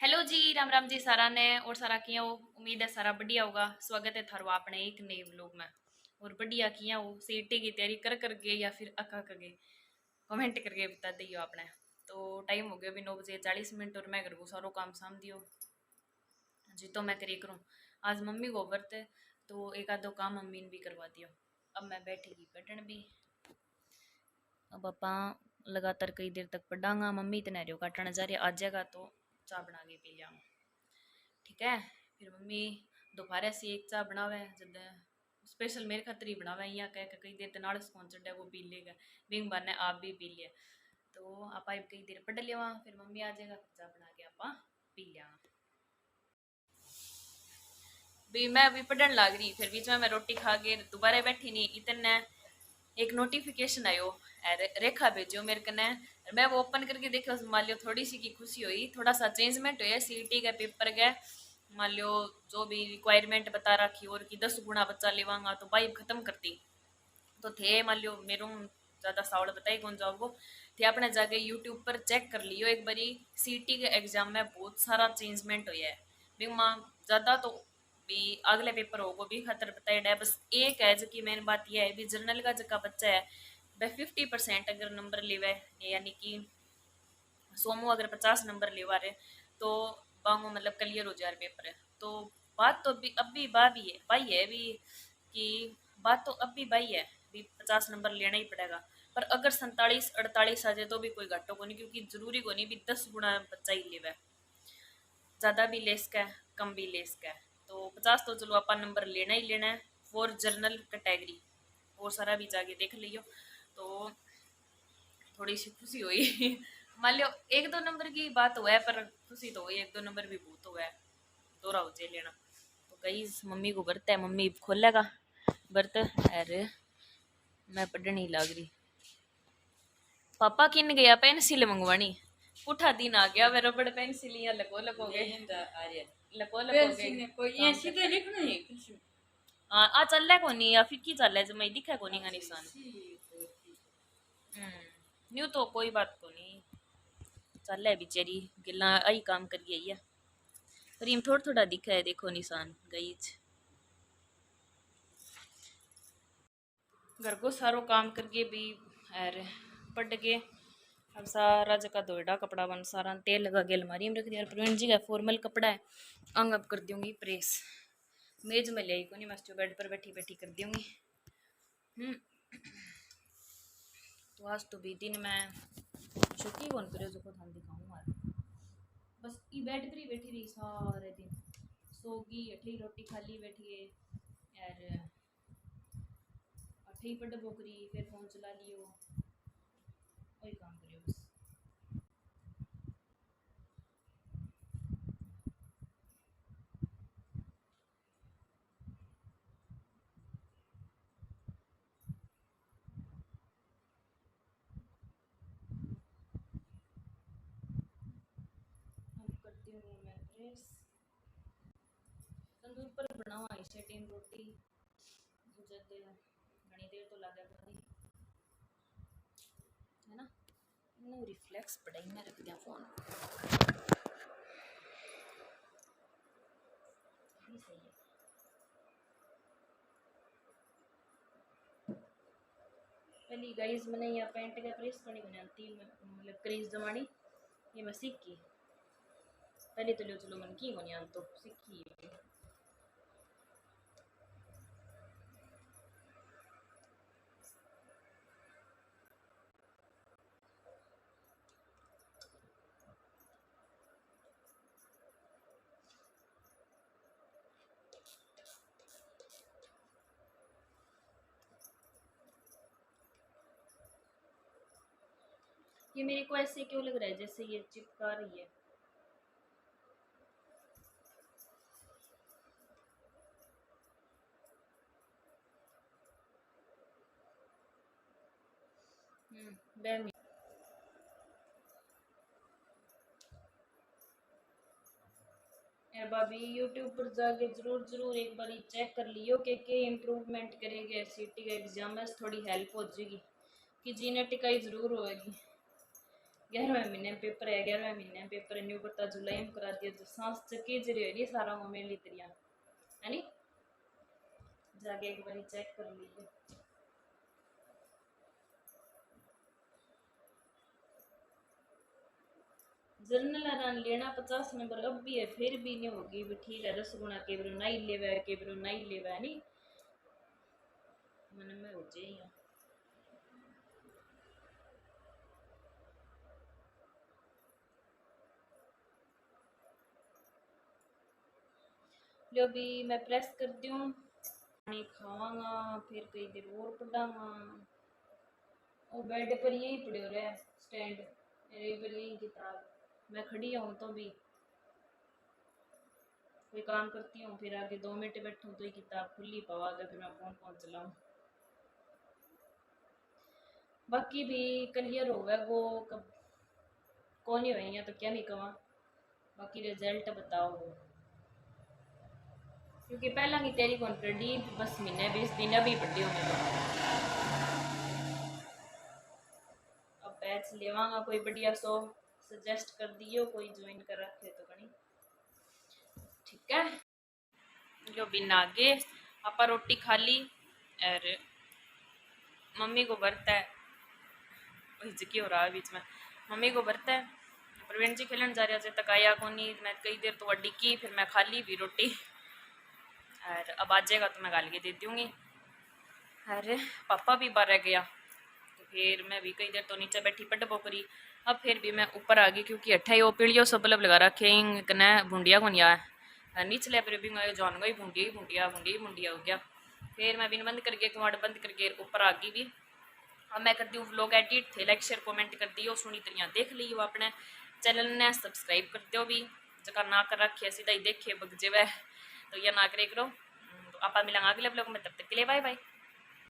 Hello जी, राम राम जी सारा ने। और सारा किया हो? उम्मीद है सारा बढ़िया होगा। स्वागत है थारो आपने एक नए व्लॉग में। और बढ़िया किया हो? सीटी की तैयारी कर करके या फिर अका करके कमेंट करके बता दियो आपने। तो टाइम हो गया अभी 9 बजे 40 मिनट और मैं घर को सारो काम साम दियो जी। तो मैं करी करूँ, आज मम्मी को व्रत है तो एक आधो काम मम्मी ने भी करवा दियो। अब मैं बैठेगी पढ़न भी। अब अपा लगातार कई देर तक पढ़ांगा। मम्मी इतने रियो काटने जा रही, आ जाएगा तो चाय बना के पी लिया। ठीक है। फिर मम्मी दोपहर से एक चाय बनावे जब स्पेशल मेरे खातर ही बनावे। यहाँ कह के कई देर तक नाड़स पहुंच चढ़ा वो पी लेगा, बिंग बने आप भी पी लिया। तो आप कई देर पढ़ लिया, फिर मम्मी आ जाएगा, फिर चाय बना के आप पी लिया। भी मैं अभी पढ़न लग रही, फिर बीच में मैं रोटी खा के दोबारा बैठी नहीं, इतने एक नोटिफिकेशन आयो, रेखा भेजो मेरे कने। मैं वो ओपन करके देखा, मान लियो थोड़ी सी की खुशी हुई, थोड़ा सा चेंजमेंट हुआ सीईटी के पेपर के। मान लियो जो भी रिक्वायरमेंट बता रखी और की 10 गुना बच्चा लेवांगा तो वाइब खत्म करती तो थे। मान लियो मेरू ज़्यादा सावड़ बताई कौन जाओगो थे, अपने जाके यूट्यूब पर चेक कर लियो एक बारी। सीटी के एग्जाम में बहुत सारा चेंजमेंट हुआ है भी माँ, ज़्यादा तो भी अगले पेपर होगो भी खतर बताया है। बस एक है जो कि मेन बात यह है भी जर्नल का जगह बच्चा है वह 50% अगर नंबर लेवे, यानी कि सोमो अगर 50 नंबर लेवा रहे तो बांगो मतलब क्लियर हो जाए पेपर है। तो बात तो अब भी भाई है भी कि बात तो अब भी भाई है भी 50 नंबर लेना ही पड़ेगा। पर अगर 47 48 आ जाए तो भी कोई घाटो को नहीं, क्योंकि जरूरी को नहीं भी 10 गुना बच्चा ही लेवा है। ज़्यादा भी ले सका है, कम भी ले सका है। तो 50 तो चलो अपन नंबर लेना ही लेना है फॉर जर्नल कैटेगरी। और सारा भी जाके देख लियो तो थोड़ी सी खुशी हुई। मान लो एक दो नंबर की बात हुआ है, पर खुशी तो हुई, एक दो नंबर भी बहुत हुआ है, दोहरा हो जाए लेना। तो कई मम्मी को बरत है, मम्मी खोलेगा बरत। अरे मैं पढ़ने लग रही। पापा किन गया पेंसिल मंगवानी, पुठा दिन आ गया वे रबड़ पेंसिल या लको लको गए, लको लको गए कोई ये सीधे लिखना है कुछ। हाँ आ चल रहा कोनी या फिर की चल रहा है जब मैं दिखा कोनी का निशान। न्यू तो कोई बात को नहीं, चल है बेचारी गिला आई काम कर गई है। पर इम थोड़ा थोड़ा दिखा है, देखो निशान गई। घर को सारो काम करके भी और पढ़ के अब सारा जगह धोएडा कपड़ा बन सारा तेल लगा के अलमारी में रख दिया। प्रवीण जी का फॉर्मल कपड़ा है, अंग अब कर दूंगी प्रेस। मेज में ले को नहीं, मैं जो बेड पर बैठी बैठी कर दूंगी। तो आज तो भी दिन में छुट्टी कौन करे जो खुद हम दिखाऊंगा। बस ई बेड पर ही बैठी रही सारे दिन, सोगी अठी रोटी खा ली बैठी है यार, अठी पढ़ बोकरी फिर फोन चला लियो, वही काम करियो बस। अब करती हूँ मैं प्रेस। तंदूर पर बनावा इसे टीम रोटी मुझे घनी देर तो लगे पड़ी है ना। नो रिफ्लेक्स पड़ाई में रख दिया फोन भी सही है। पहली गाइस मैंने यहाँ पैंट का प्रेस करनी बनाती मतलब क्रीज जमानी, ये मैं सीखी पहले तो लो चलो मन की होनी तो सीखी। ये मेरे को ऐसे क्यों लग रहा है जैसे ये चिपका रही है। बैमी भाभी यूट्यूब पर जाके जरूर जरूर एक बार चेक कर लियो कि इम्प्रूवमेंट करेंगे सीटी का एग्जाम में थोड़ी हेल्प हो जाएगी कि जीनेटिक ही जरूर होएगी। 11वें महीने में पेपर है, 11वें महीने में पेपर है, न्यू पता जुलाई में करा दिया जो सांस चके जरे ये सारा वो मेरे लिए तरिया है नी। जाके एक बार चेक कर लीजिए। जर्नल रन लेना 50 नंबर अब भी है, फिर भी नहीं होगी भी ठीक है। रसगुना के बरो नहीं लेवा, के बरो नहीं लेवा नहीं मन में हो जाए। लो भी मैं प्रेस कर दूँ, पानी खावांगा, फिर कई देर और पढ़ांगा। वो बेड पर यही पड़े रहे स्टैंड मेरे पर यही किताब, मैं खड़ी हूँ तो भी कोई काम करती हूँ, फिर आगे 2 मिनट बैठूँ तो ही किताब खुली पवा दे, फिर मैं फोन चलाऊँ। बाकी भी क्लियर हो गया वो कब कौन ही हुई है तो क्या नहीं कहा। बाकी रिजल्ट बताओ वो, क्योंकि पहला की तेरी कौन पढ़ी, बस महीने 20 दिन अभी पढ़ी हूँ मैं तो। अब बैच लेवांगा कोई बढ़िया सो, सजेस्ट कर दियो कोई ज्वाइन कर रखे तो कहीं ठीक है। जो बिना आगे आप रोटी खा ली और मम्मी को बरता है जिकी हो रहा है बीच में, मम्मी को बरता है। प्रवीण जी खेलन जा रहे तक आया को नहीं, मैं कई देर तो अड्डी की, फिर मैं खा ली भी रोटी और अब आ जाएगा तो मैं गाल के दे दूँगी। अरे पापा भी बाहर गया तो फिर मैं भी कई देर तो नीचे बैठी पढ़ करी। अब फिर भी मैं ऊपर आ गई क्योंकि अट्ठा ही वो पीढ़ियों सब बल्ब लगा रखे कने भूंडिया को नहीं आया नीचले पर भी मैं जान गई भूंडिया ही भूंडिया भूंडिया ही भूंडिया हो गया। फिर मैं बिन बंद करके कमाड़ बंद करके ऊपर आ गई भी। अब मैं करती हूँ व्लॉग एडिट थे, लाइक शेयर कमेंट कर दियो, सुनी तरिया देख ली अपने चैनल ने सब्सक्राइब कर दियो भी जगह ना कर रखिए सीधा ही देखे बग जेव तो यह ना करे करो। तो आप मिलेंगे अगले ब्लॉग में, तब तक के लिए बाय बाय।